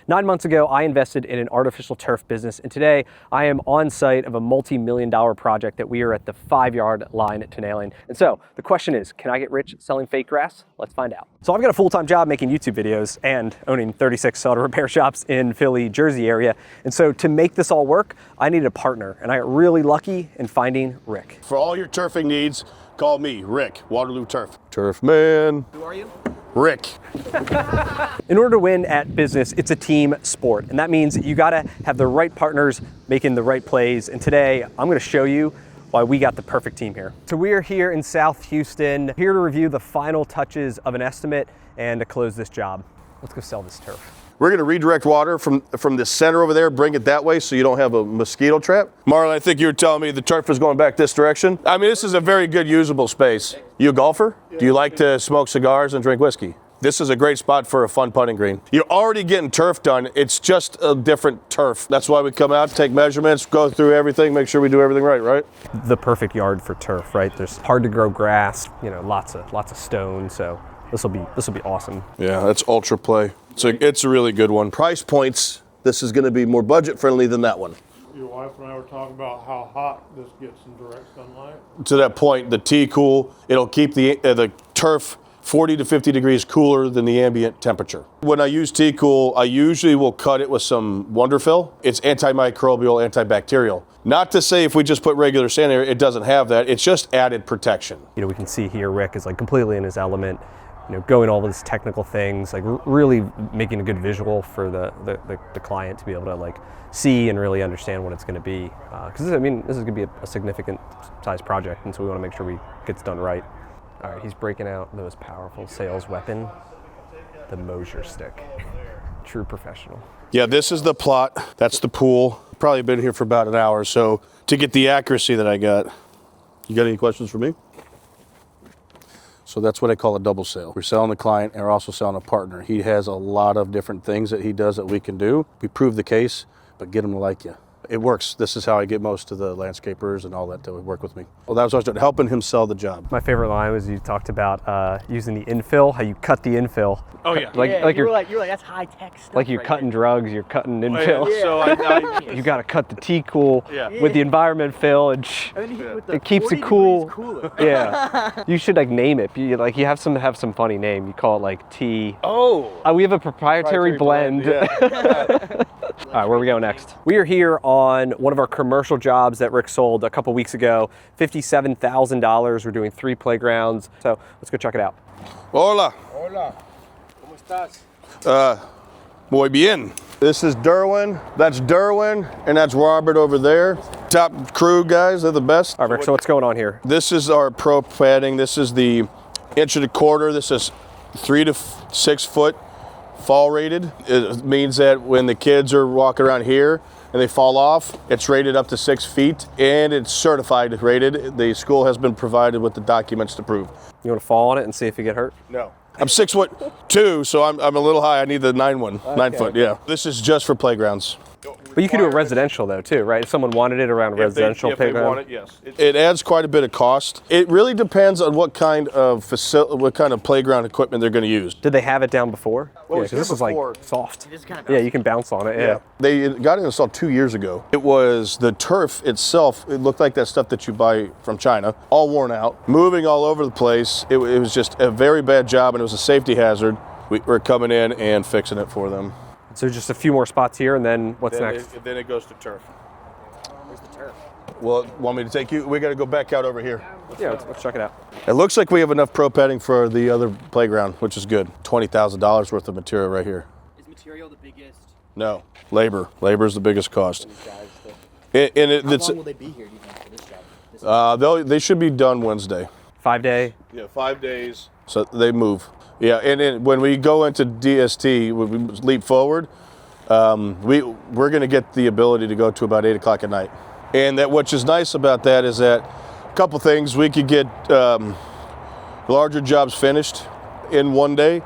9 months ago, I invested in an artificial turf business, and today I am on site of a multi-million-dollar project that we are at the 5-yard line to nailing. And so the question is, can I get rich selling fake grass? Let's find out. So I've got a full-time job making YouTube videos and owning 36 auto repair shops in Philly, Jersey area. And so to make this all work, I needed a partner, and I got really lucky in finding Rick. For all your turfing needs, call me, Rick, Waterloo Turf. Turf man. Who are you? Rick. In order to win at business, it's a team sport. And that means you gotta have the right partners making the right plays. And today, I'm gonna show you why we got the perfect team here. So we are here in South Houston, here to review the final touches of an estimate and to close this job. Let's go sell this turf. We're gonna redirect water from the center over there, bring it that way so you don't have a mosquito trap. Marlon, I think you were telling me the turf is going back this direction. I mean, this is a very good usable space. You a golfer? Do you like to smoke cigars and drink whiskey? This is a great spot for a fun putting green. You're already getting turf done. It's just a different turf. That's why we come out, take measurements, go through everything, make sure we do everything right? The perfect yard for turf, right? There's hard to grow grass, you know, lots of stone, so this will be awesome. Yeah, that's ultra play. It's a really good one. Price points, this is gonna be more budget friendly than that one. Your wife and I were talking about how hot this gets in direct sunlight. To that point, the T-Cool, it'll keep the turf 40 to 50 degrees cooler than the ambient temperature. When I use T-Cool, I usually will cut it with some Wonderfill. It's antimicrobial, antibacterial. Not to say if we just put regular sand there, it doesn't have that. It's just added protection. You know, we can see here Rick is like completely in his element, you know, going all these technical things, like really making a good visual for the client to be able to like see and really understand what it's going to be. Because I mean, this is going to be a significant size project, and so we want to make sure we get it done right. All right, he's breaking out the most powerful sales weapon, the Mosier stick. True professional. Yeah, this is the plot. That's the pool. Probably been here for about an hour, so to get the accuracy that I got. You got any questions for me? So that's what I call a double sale. We're selling the client and we're also selling a partner. He has a lot of different things that he does that we can do. We prove the case, but get him to like you. It works. This is how I get most of the landscapers and all that to work with me. Well, that was what I was doing, helping him sell the job. My favorite line was you talked about using the infill, how you cut the infill. Oh yeah. You're like that's high tech stuff. Like you're cutting drugs, you're cutting infill. Yeah. So you got to cut the T-Cool with the environment fill, and it keeps it cool. Yeah. You should like name it. You have some funny name. You call it like T. Oh. We have a proprietary blend. Yeah. All right, where are we going next? We are here on one of our commercial jobs that Rick sold a couple weeks ago. $57,000. We're doing 3 playgrounds. So let's go check it out. Hola. Hola. ¿Cómo estás? Muy bien. This is Derwin, that's Derwin, and that's Robert over there. Top crew guys, they're the best. All right, Rick, so what's going on here? This is our pro padding. This is the 1.25 inch. This is 3 to 6 foot fall rated. It means that when the kids are walking around here and they fall off, it's rated up to 6 feet and it's certified rated. The school has been provided with the documents to prove. You want to fall on it and see if you get hurt? No. I'm 6'2", so I'm a little high. I need the 9 foot, yeah. This is just for playgrounds. But you could do it residential though too, right? If someone wanted it around a residential playground. If they want it, yes. It adds quite a bit of cost. It really depends on what kind of playground equipment they're going to use. Did they have it down before? Well, yeah, this is like soft. Yeah, you can bounce on it. Yeah. They got it installed 2 years ago. It was the turf itself. It looked like that stuff that you buy from China, all worn out, moving all over the place. It was just a very bad job, and it was a safety hazard. We're coming in and fixing it for them. So just a few more spots here, and then what's next? Then it goes to turf. Where's the turf? Well, want me to take you? We got to go back out over here. Yeah, let's check it out. It looks like we have enough pro padding for the other playground, which is good. $20,000 worth of material right here. Is material the biggest? No, labor. Labor is the biggest cost. How long will they be here, do you think, for this job? They should be done Wednesday. 5 day? Yeah, 5 days. So they move. Yeah, and when we go into DST, when we leap forward, we're going to get the ability to go to about 8 o'clock at night. And that which is nice about that is that a couple things, we could get larger jobs finished in one day,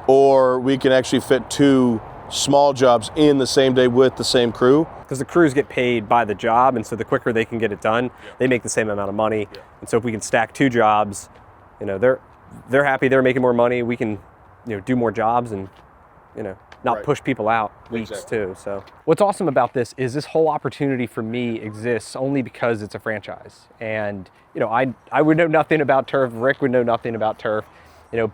or we can actually fit 2 small jobs in the same day with the same crew. Because the crews get paid by the job, and so the quicker they can get it done, they make the same amount of money. And so if we can stack 2 jobs, you know, they're happy, they're making more money, we can, you know, do more jobs, and, you know, not Right. push people out weeks Exactly. too. So what's awesome about this is this whole opportunity for me exists only because it's a franchise. And I would know nothing about turf. Rick would know nothing about turf.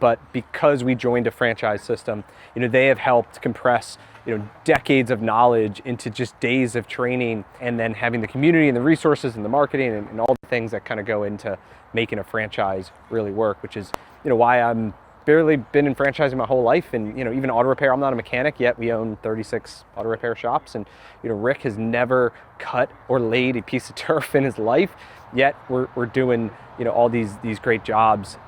But because we joined a franchise system, they have helped compress, decades of knowledge into just days of training, and then having the community and the resources and the marketing and all the things that kind of go into making a franchise really work, which is, why I'm barely been in franchising my whole life. And, even auto repair, I'm not a mechanic yet. We own 36 auto repair shops, and, Rick has never cut or laid a piece of turf in his life, yet we're doing, all these great jobs.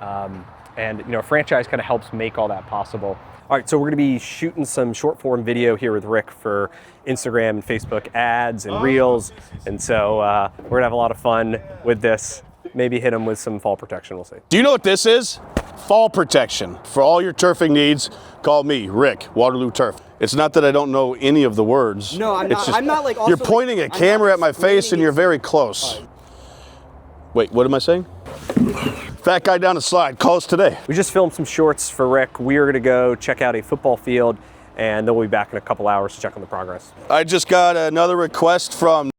And a franchise kind of helps make all that possible. All right, so we're gonna be shooting some short form video here with Rick for Instagram and Facebook ads and reels. And so we're gonna have a lot of fun with this. Maybe hit him with some fall protection, we'll see. Do you know what this is? Fall protection. For all your turfing needs, call me, Rick, Waterloo Turf. It's not that I don't know any of the words. No, I'm It's not. just, I'm not like. Also, you're pointing a I'm camera not at my face and you're very close. Wait, what am I saying? Fat guy down the slide, call us today. We just filmed some shorts for Rick. We are gonna go check out a football field, and then we'll be back in a couple hours to check on the progress. I just got another request from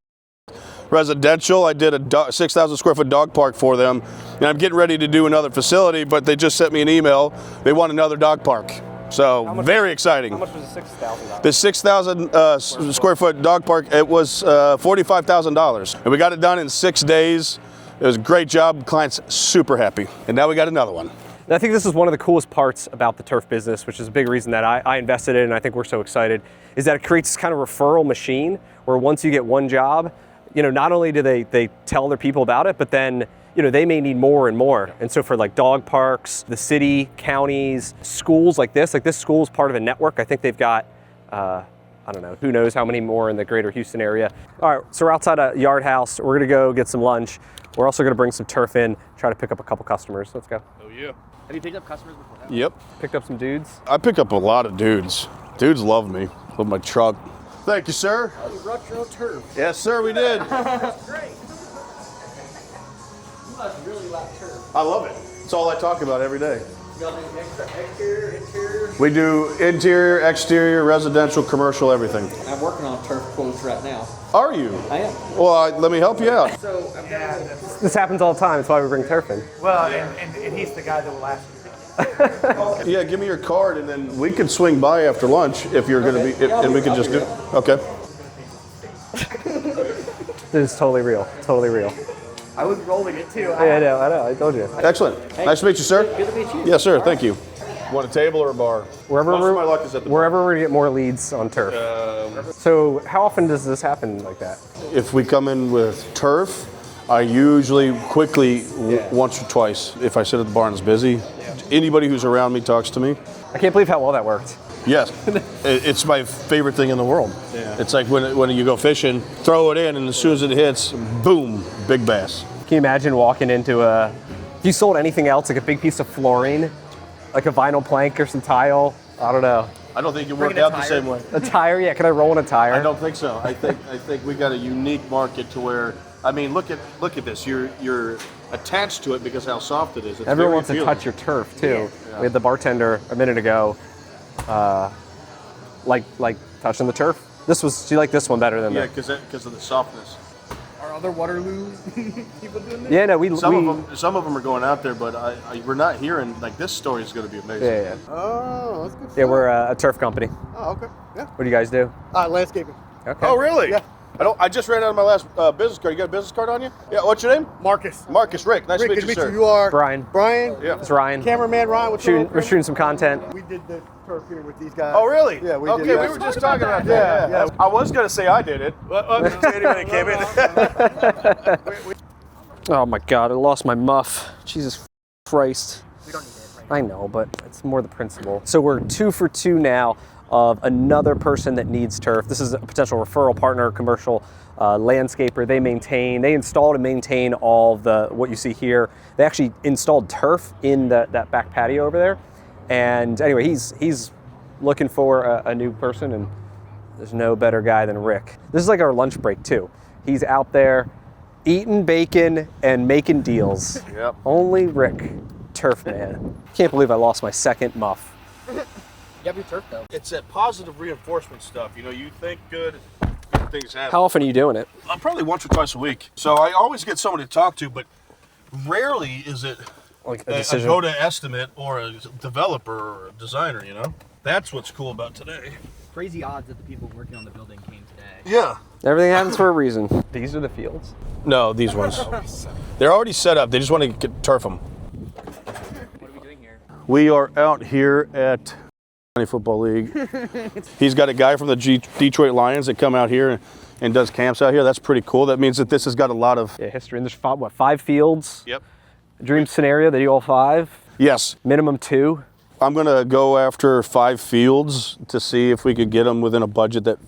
residential. I did a 6,000 square foot dog park for them, and I'm getting ready to do another facility, but they just sent me an email. They want another dog park. So very exciting. How much was the $6,000? The 6,000 square foot dog park, it was $45,000. And we got it done in 6 days. It was a great job. Client's super happy. And now we got another one. And I think this is one of the coolest parts about the turf business, which is a big reason that I invested in, and I think we're so excited, is that it creates this kind of referral machine where once you get one job, not only do they tell other people about it, but then they may need more and more. And so for like dog parks, the city, counties, schools like this school is part of a network. I think they've got, I don't know, who knows how many more in the greater Houston area. All right, so we're outside a Yard House. We're gonna go get some lunch. We're also gonna bring some turf in, try to pick up a couple customers. Let's go. Oh yeah. Have you picked up customers before that? Yep. Picked up some dudes. I pick up a lot of dudes. Dudes love me. Love my truck. Thank you, sir. You brought your own turf. Yes, sir, we did. That's great. You must really like turf. I love it. It's all I talk about every day. You got any extra exterior, interior? We do interior, exterior, residential, commercial, everything. I'm working on turf quotes right now. Are you? I am. Well, let me help you out. So I'm down This happens all the time. That's why we bring turf in. Well, and he's the guy that will ask you. Yeah, give me your card, and then we can swing by after lunch if you're going to be, and we can just do. Okay. This is totally real. Totally real. I was rolling it too. Yeah, I know. I told you. Excellent. Nice to meet you, sir. Good to meet you. Yes, sir. Thank you. Want a table or a bar? Wherever Most we're, of my luck is at the bar. wherever we're gonna get more leads on turf. So how often does this happen like that? If we come in with turf, I usually quickly once or twice. If I sit at the bar and it's busy, anybody who's around me talks to me. I can't believe how well that worked. Yes, it's my favorite thing in the world. Yeah. It's like when you go fishing, throw it in, and as soon as it hits, boom, big bass. Can you imagine walking into if you sold anything else, like a big piece of flooring, like a vinyl plank or some tile? I don't know. I don't think it worked out the same way. A tire? Yeah, can I roll in a tire? I don't think so. I think we got a unique market to where, I mean, look at this. You're attached to it because how soft it is. It's Everyone very wants to appealing. touch your turf too. Yeah. We had the bartender a minute ago, like touching the turf. She liked this one better than Yeah, the. because of the softness. Are other Waterloo people doing this? Yeah, no, Some of them are going out there, but we're not hearing like this story is going to be amazing. Yeah. Oh, that's good. Yeah, we're a turf company. Oh, okay. Yeah. What do you guys do? Landscaping. Okay. Oh, really? Yeah. I just ran out of my last business card. You got a business card on you? Yeah. What's your name? Marcus. Marcus. Rick. Nice Rick, to good meet you, sir. You are Brian. Brian. Yeah. It's Ryan. Cameraman Ryan. What's We're shooting some content. We did the turf here with these guys. Oh, really? Yeah, we okay, did. we were just talking about that. Yeah. I was going to say I did it. I'm just saying when it came in. Oh my God, I lost my muff. Jesus Christ. We don't need it right I know, but it's more the principle. So we're 2 for 2 now of another person that needs turf. This is a potential referral partner, commercial landscaper. They installed and maintain all what you see here. They actually installed turf in that back patio over there. And anyway, he's looking for a new person, and there's no better guy than Rick. This is like our lunch break too. He's out there eating bacon and making deals. Yep. Only Rick, turf man. Can't believe I lost my second muff. You have your turf though. It's that positive reinforcement stuff. You know, you think good things happen. How often are you doing it? Probably once or twice a week. So I always get somebody to talk to, but rarely is it Like a decision. go-to estimate or a developer or a designer, you know? That's what's cool about today. Crazy odds that the people working on the building came today. Yeah. Everything happens for a reason. These are the fields. No, these ones. They're already set up. They just want to turf them. What are we doing here? We are out here at Football League. He's got a guy from the Detroit Lions that come out here and does camps out here. That's pretty cool. That means that this has got a lot of history. And there's five fields? Yep. Dream scenario, they do all 5? Yes. Minimum 2? I'm going to go after 5 fields to see if we could get them within a budget that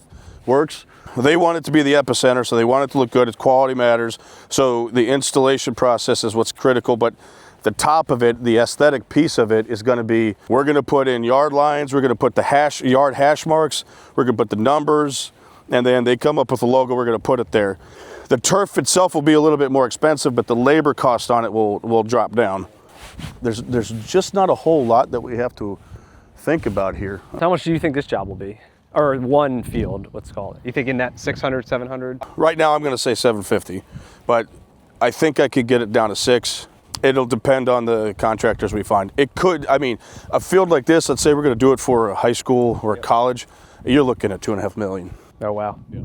works. They want it to be the epicenter, so they want it to look good. Its quality matters. So the installation process is what's critical, but the top of it, the aesthetic piece of it is going to be, we're going to put in yard lines, we're going to put the yard hash marks, we're going to put the numbers, and then they come up with a logo, we're going to put it there. The turf itself will be a little bit more expensive, but the labor cost on it will drop down. There's just not a whole lot that we have to think about here. How much do you think this job will be? Or one field, let's call it. You thinking that 600, 700? Right now I'm going to say 750, but I think I could get it down to 6. It'll depend on the contractors we find. It could, I mean, a field like this, let's say we're going to do it for a high school or a college, you're looking at $2.5 million. Oh, wow. Yeah.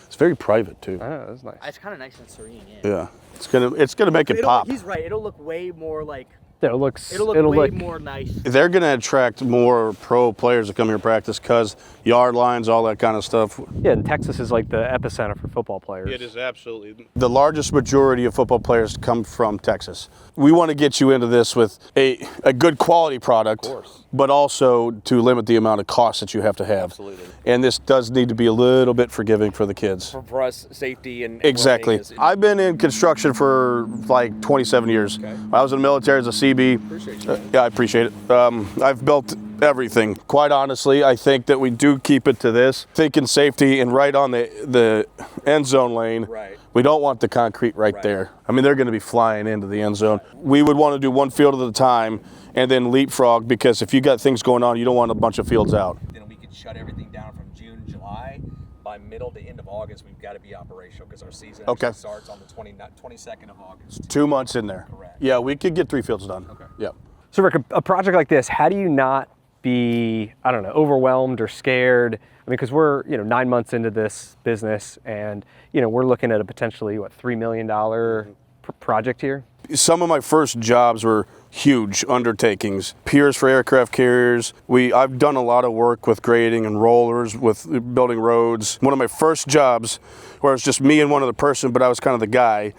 It's very private too. I know, that's nice. It's kind of nice and serene. Yeah, it's gonna make it pop. He's right. It'll look way more like. It'll look way more nice. They're going to attract more pro players to come here and practice because yard lines, all that kind of stuff. Yeah, and Texas is like the epicenter for football players. It is absolutely. The largest majority of football players come from Texas. We want to get you into this with a good quality product, but also to limit the amount of cost that you have to have. Absolutely. And this does need to be a little bit forgiving for the kids. For us, safety and Exactly. I've been in construction for like 27 years. Okay. I was in the military as a CB. Appreciate you. Yeah, I appreciate it. I've built everything. Quite honestly, I think that we do keep it to this. Thinking safety and right on the end zone lane. Right. We don't want the concrete right there. I mean, they're going to be flying into the end zone. We would want to do one field at a time and then leapfrog, because if you got things going on, you don't want a bunch of fields out. Then we could shut everything down from June, July. By middle to end of August, we've got to be operational because our season actually starts on the 22nd of August. 2 months in there. Correct. Yeah, we could get 3 fields done. Okay. Yeah. So Rick, a project like this, how do you not be, I don't know, overwhelmed or scared? I mean, because we're, 9 months into this business and, we're looking at a potentially, $3 million project here? Some of my first jobs were huge undertakings. Piers for aircraft carriers. I've done a lot of work with grading and rollers, with building roads. One of my first jobs, where it was just me and one other person, but I was kind of the guy,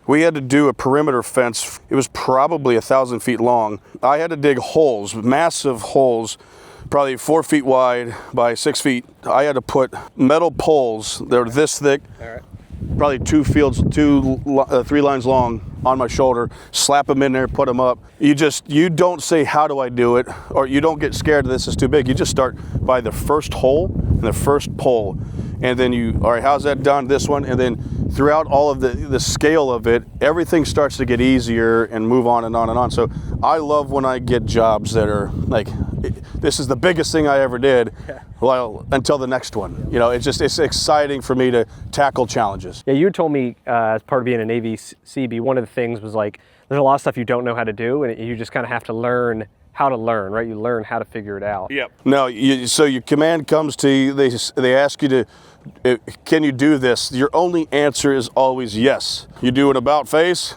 we had to do a perimeter fence. It was probably 1,000 feet long. I had to dig holes, massive holes, probably 4 feet wide by 6 feet. I had to put metal poles, they're this thick, probably 3 lines long on my shoulder, slap them in there, put them up. You don't say, how do I do it? Or you don't get scared this is too big. You just start by the first hole and the first pole. And then all right, how's that done? This one. And then throughout all of the scale of it, everything starts to get easier and move on and on and on. So I love when I get jobs that are like, this is the biggest thing I ever did, well, until the next one. It's exciting for me to tackle challenges. Yeah, you had told me as part of being a Navy CB, one of the things was like, there's a lot of stuff you don't know how to do, and you just kind of have to learn how to learn, right? You learn how to figure it out. Yep. No, so your command comes to you, they ask you to, can you do this? Your only answer is always yes. You do an about face,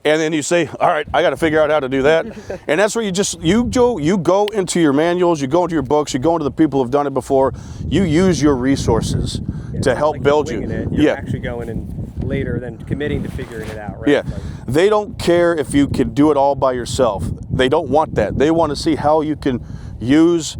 and then you say, all right, I got to figure out how to do that. And that's where you go into your manuals, you go into your books, you go into the people who've done it before, you use your resources to help build you. You're actually going and later then committing to figuring it out, right? Yeah. They don't care if you can do it all by yourself. They don't want that. They want to see how you can use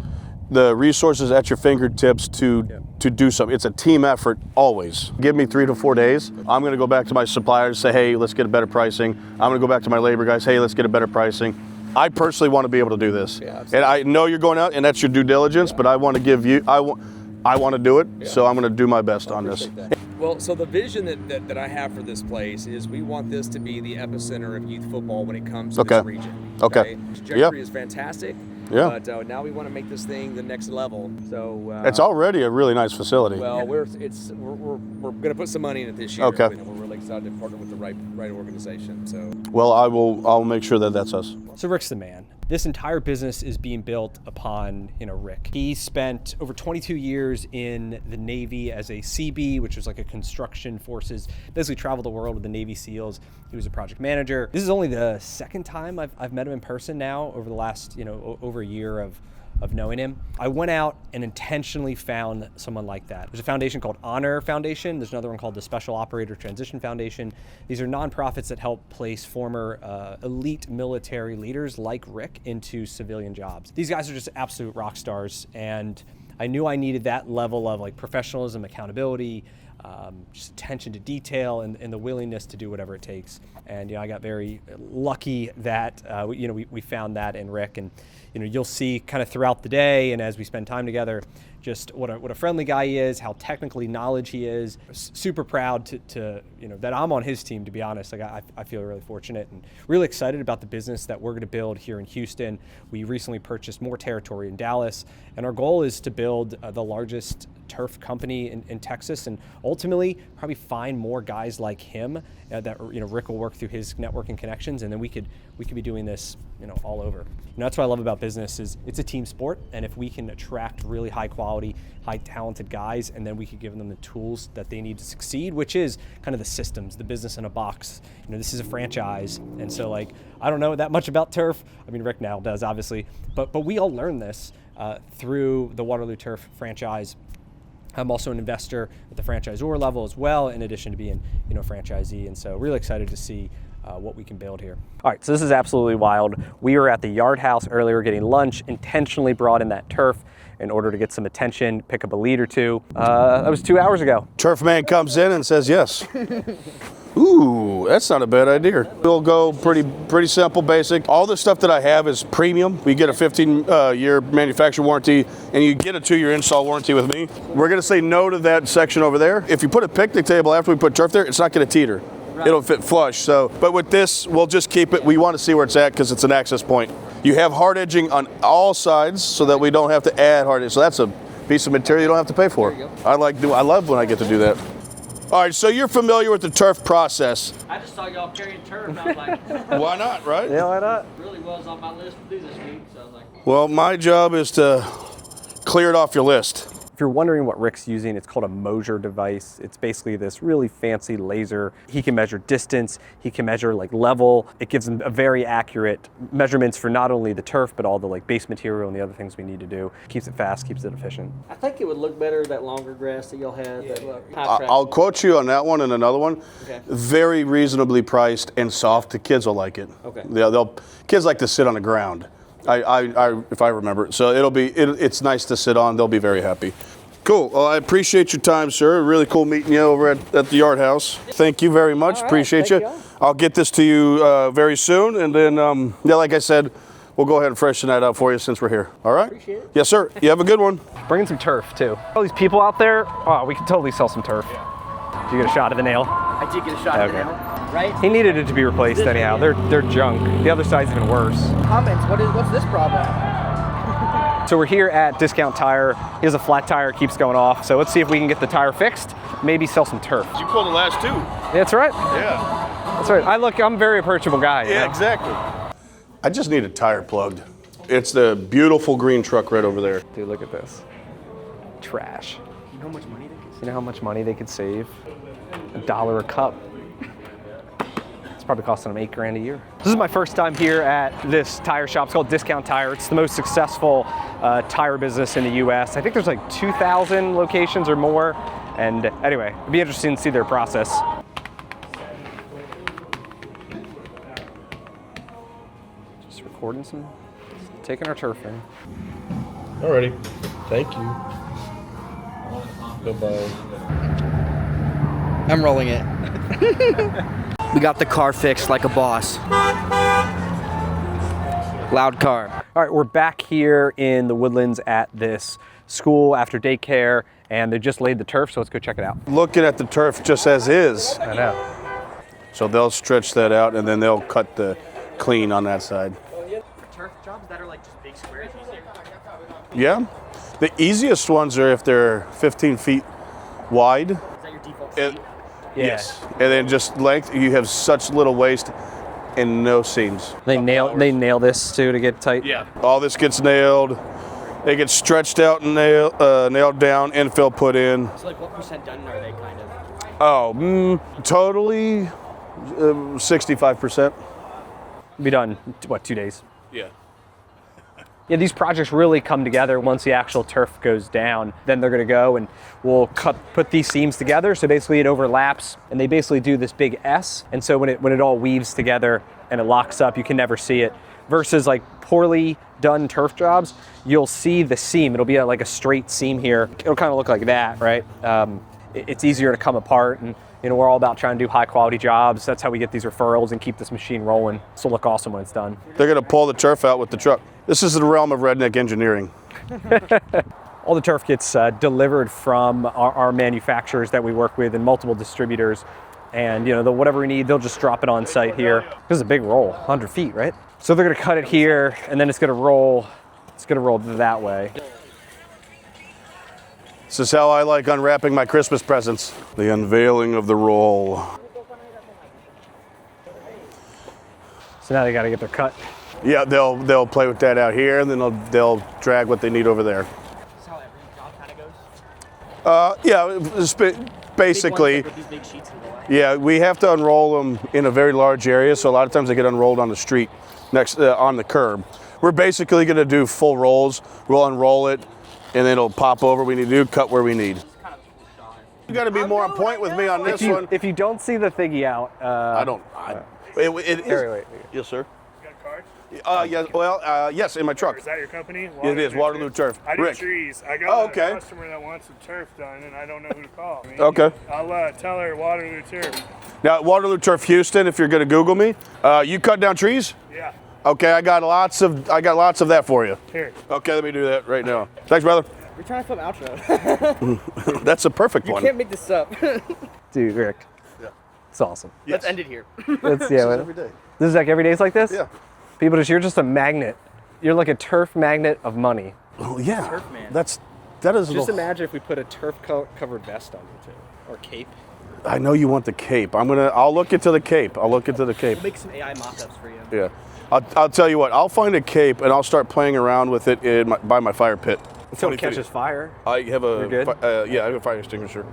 the resources at your fingertips to do something. It's a team effort always. Give me 3 to 4 days. I'm going to go back to my suppliers, say, hey, let's get a better pricing. I'm going to go back to my labor guys, hey, let's get a better pricing. I personally want to be able to do this. Yeah, and I know you're going out and that's your due diligence, but I want to give you, I want to do it, so I'm going to do my best on this. Well, so the vision that I have for this place is we want this to be the epicenter of youth football when it comes to this region. Okay. The trajectory is fantastic. Yeah. But now we want to make this thing the next level. So It's already a really nice facility. well, we're going to put some money in it this year. Okay. We're really excited to partner with the right organization. So Well, I'll make sure that that's us. So Rick's the man. This entire business is being built upon, Rick. He spent over 22 years in the Navy as a CB, which was like a construction forces, basically traveled the world with the Navy SEALs. He was a project manager. This is only the second time I've met him in person now over the last, over a year of knowing him. I went out and intentionally found someone like that. There's a foundation called Honor Foundation. There's another one called the Special Operator Transition Foundation. These are nonprofits that help place former elite military leaders like Rick into civilian jobs. These guys are just absolute rock stars, and I knew I needed that level of like professionalism, accountability, just attention to detail, and the willingness to do whatever it takes. And I got very lucky that we found that in Rick, and you'll see kind of throughout the day and as we spend time together, just what a friendly guy he is, how technically knowledge he is. Super proud to that I'm on his team, to be honest. Like I feel really fortunate and really excited about the business that we're going to build here in Houston. We recently purchased more territory in Dallas, and our goal is to build the largest turf company in Texas, and ultimately probably find more guys like him that Rick will work through his networking connections, and then we could be doing this all over. That's what I love about business is it's a team sport, and if we can attract really high quality, high talented guys, and then we could give them the tools that they need to succeed, which is kind of the systems, the business in a box. This is a franchise, and so I don't know that much about turf. I mean, Rick now does, obviously, but we all learn this through the Waterloo Turf franchise. I'm also an investor at the franchisor level as well, in addition to being, franchisee, and so really excited to see what we can build here. All right, so this is absolutely wild. We were at the Yard House earlier getting lunch, intentionally brought in that turf in order to get some attention, pick up a lead or two. That was 2 hours ago. Turf man comes in and says yes. Ooh, that's not a bad idea. We'll go pretty simple, basic. All the stuff that I have is premium. We get a 15-year manufacturer warranty, and you get a 2-year install warranty with me. We're gonna say no to that section over there. If you put a picnic table after we put turf there, it's not gonna teeter. Right. It'll fit flush. So, but with this, we'll just keep it. We want to see where it's at because it's an access point. You have hard edging on all sides so that we don't have to add hard edging. So that's a piece of material you don't have to pay for. I love when I get to do that. All right, so you're familiar with the turf process. I just saw y'all carrying turf, and I was like, Why not, right? Yeah, why not? really was on my list to do this week, so I was like, Well, my job is to clear it off your list. If you're wondering what Rick's using, it's called a Moser device. It's basically this really fancy laser. He can measure distance, he can measure level. It gives him a very accurate measurements for not only the turf, but all the base material and the other things we need to do. Keeps it fast, keeps it efficient. I think it would look better, that longer grass that y'all had. I'll quote you on that one and another one. Okay. Very reasonably priced and soft. The kids will like it. Okay. Kids like to sit on the ground. If I remember. So it's nice to sit on. They'll be very happy. Cool. Well, I appreciate your time, sir. Really cool meeting you over at the Yard House. Thank you very much. Right, Appreciate thank you. you. I'll get this to you very soon, and then like I said, we'll go ahead and freshen that up for you since we're here. All right? Appreciate it. Yes, sir. You have a good one. Bring in some turf too. All these people out there, we could totally sell some turf. Did you get a shot of the nail? I did get a shot of the nail, right? He needed it to be replaced anyhow. They're junk. The other side's even worse. Comments, what's this problem? So we're here at Discount Tire. He has a flat tire, keeps going off. So let's see if we can get the tire fixed, maybe sell some turf. You pulled the last two. That's right. Yeah. That's right. I'm a very approachable guy. Yeah, exactly. I just need a tire plugged. It's the beautiful green truck right over there. Dude, look at this. Trash. You know how much money they could You know how much money they could save? $1 a cup. It's probably costing them $8,000 a year. This is my first time here at this tire shop. It's called Discount Tire. It's the most successful tire business in the US. I think there's 2,000 locations or more. And anyway, it'd be interesting to see their process. Just recording taking our turf in. Alrighty. Thank you. Goodbye. I'm rolling it. We got the car fixed like a boss. Loud car. All right, we're back here in the Woodlands at this school after daycare, and they just laid the turf, so let's go check it out. Looking at the turf just as is. I know. So they'll stretch that out and then they'll cut the clean on that side. turf jobs that are like just big squares easier? Yeah. The easiest ones are if they're 15 feet wide. Is that your default It- seat? Yeah. Yes. And then just length, you have such little waist and no seams. They nail this too to get tight. Yeah. All this gets nailed. They get stretched out and nailed down, infill put in. So like what percent done are they kind of? Oh, totally 65%. Be done, what, 2 days? Yeah. Yeah, these projects really come together once the actual turf goes down. Then they're gonna go and we'll put these seams together. So basically it overlaps and they basically do this big S. And so when it all weaves together and it locks up, you can never see it. Versus like poorly done turf jobs, you'll see the seam. It'll be like a straight seam here. It'll kind of look like that, right? It's easier to come apart, and you know, we're all about trying to do high quality jobs. That's how we get these referrals and keep this machine rolling. This will look awesome when it's done. They're going to pull the turf out with the truck. This is the realm of redneck engineering. All the turf gets delivered from our manufacturers that we work with and multiple distributors. And you know, whatever we need, they'll just drop it on site here. This is a big roll, 100 feet, right? So they're gonna cut it here, and then it's gonna roll that way. This is how I like unwrapping my Christmas presents. The unveiling of the roll. So now they gotta get their cut. Yeah, they'll play with that out here, and then they'll drag what they need over there. That's how every job kind of goes. Yeah, basically. Big ones, like, with these big sheets in the way. Yeah, we have to unroll them in a very large area, so a lot of times they get unrolled on the street, next on the curb. We're basically going to do full rolls. We'll unroll it, and then it'll pop over. We need to do cut where we need. You got to be more on point with me on this one. If you don't see the thingy out, I don't. It is. wait. Yes, sir. You got a card? Yes. Well, yes, in my truck. Is that your company? It is Waterloo Turf. I do Rick. trees. I got Oh, okay. a customer that wants some turf done, and I don't know who to call. Okay. I'll tell her Waterloo Turf. Now, Waterloo Turf Houston. If you're going to Google me, you cut down trees. Yeah. Okay, I got lots of that for you. Here. Okay, let me do that right now. Thanks, brother. We're trying to film outro. That's a perfect You one. can't make this up. dude, Rick. Yeah. It's awesome. Let's end it here. It's, yeah, Every day. this is like every day's like this? Yeah. People you're just a magnet. You're like a turf magnet of money. Oh yeah. Turf man. That is. Just imagine if we put a turf covered vest on you too. Or cape. I know you want the cape. I'll look into the cape. I'll look into the cape. We'll make some AI mock-ups for you. Yeah. I'll tell you what. I'll find a cape and I'll start playing around with it by my fire pit. Until it 20 feet. catches fire. I have a. You're good? Yeah, I have a fire extinguisher.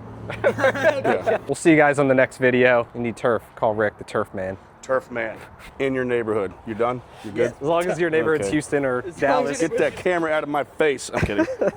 Yeah. We'll see you guys on the next video. You need turf. Call Rick, the turf man. Turf man in your neighborhood. You done? You good? As long as your neighborhood's Okay. Houston or long as Dallas. Get that camera out of my face. I'm kidding.